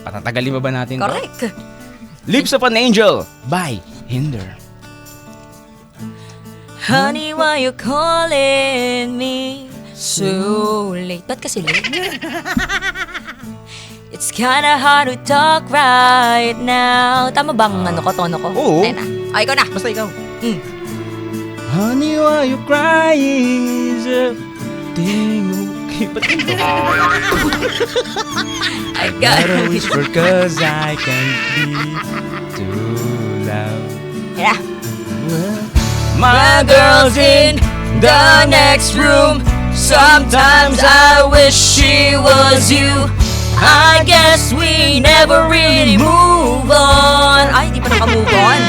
Patatagalin ba natin to? Correct. Lips of an Angel by Hinder. Honey, why you calling me so late? Ba't kasi late? It's kinda hard to talk right now. Tama bang tono ko? Oo. Ayun na. O, ikaw na. Basta ikaw. Honey, why you crying? Is everything okay? Ba't ito? I Gotta whisper cause I can't be too loud. Yeah. My girl's in the next room. Sometimes I wish she was you. I guess we never really move on. Ay, di pa naka-move on.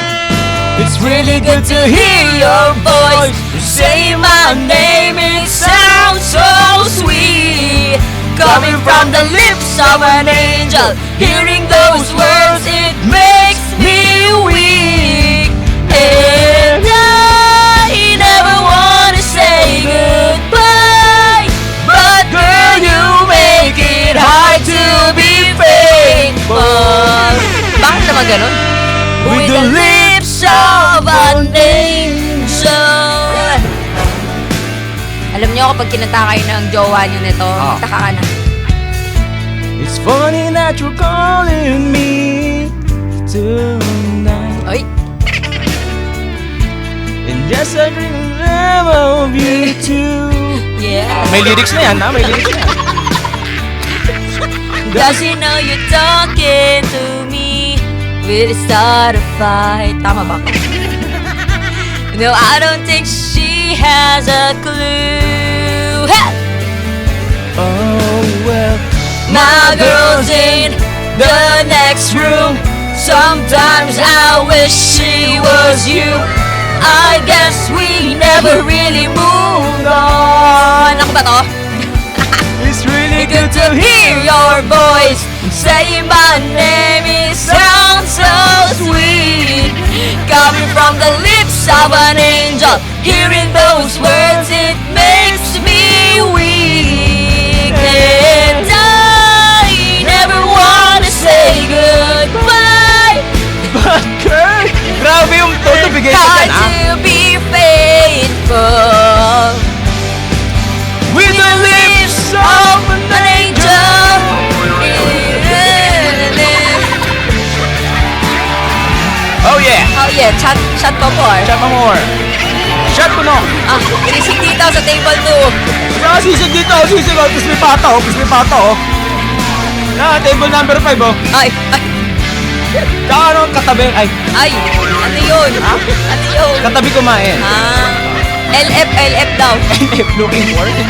It's Really good to hear your voice. You say my name, it sounds so sweet. Coming from the lips of an angel. Hearing those words, it makes me weak. And I never wanna say goodbye, but girl, you make it hard to be faithful. Bakit naman ganun? With the lips of an angel. Alam niyo kapag kinanta kayo ng jowa niyo nito, taka ka na. It's funny that you're calling me tonight. Ay, And yes, I dream of you too. yeah. May lyrics na yan, ha? May lyrics na yan. Does he know you're talking to me? Will it start a fight? Tama ba? No, I don't think she has a clue. Hey! Oh, well. My girl's in the next room. Sometimes I wish she was you. I guess we never really moved on. Ako ba to? It's really Good to hear your voice. Saying my name, it sounds so sweet. Coming from the lips of an angel. Hearing those words, it makes me weak. And I never wanna say goodbye. But girl, grabe yung tono bigay sa Try dyan, ha? to be faithful. With the lips of an An angel. Oh yeah! Oh yeah, shot pa more. Shot pa more. Shot ko no. Ah, inisig dito sa table 2. Saka sisig dito, sisig. Oh. Tapos may pata, oh. Tapos may pata, oh. Na, table number 5, oh. Ay, Saka ano, katabi, ay, ay, ano yun? Ano yun? katabi kumain. LF daw. Looking for it.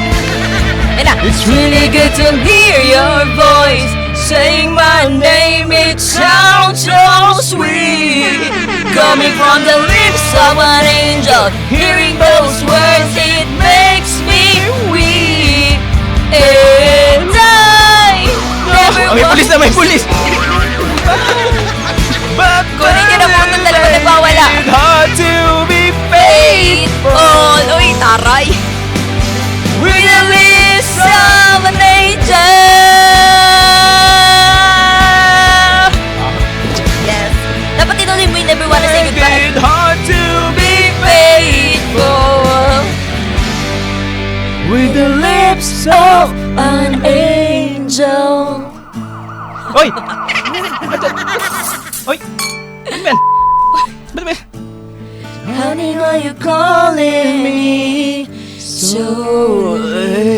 Ayun na. It's really good to hear your voice. Saying my name, it sounds so sweet. Coming from the lips of an angel. Hearing those words, it makes me weak. And I never Oh, may pulis na, may pulis. But kunin niyo na po itong dalawa na bawala. it's hard to be Faithful. Uy, taray. With the lips of an angel. Yes. Dapat tinuloy mo yung never wanna say goodbye. It's hard to be Faithful. with the lips of... An angel. Oy! Oy! Ano ba yan? Ba't ba yan? Honey, why you calling me so late?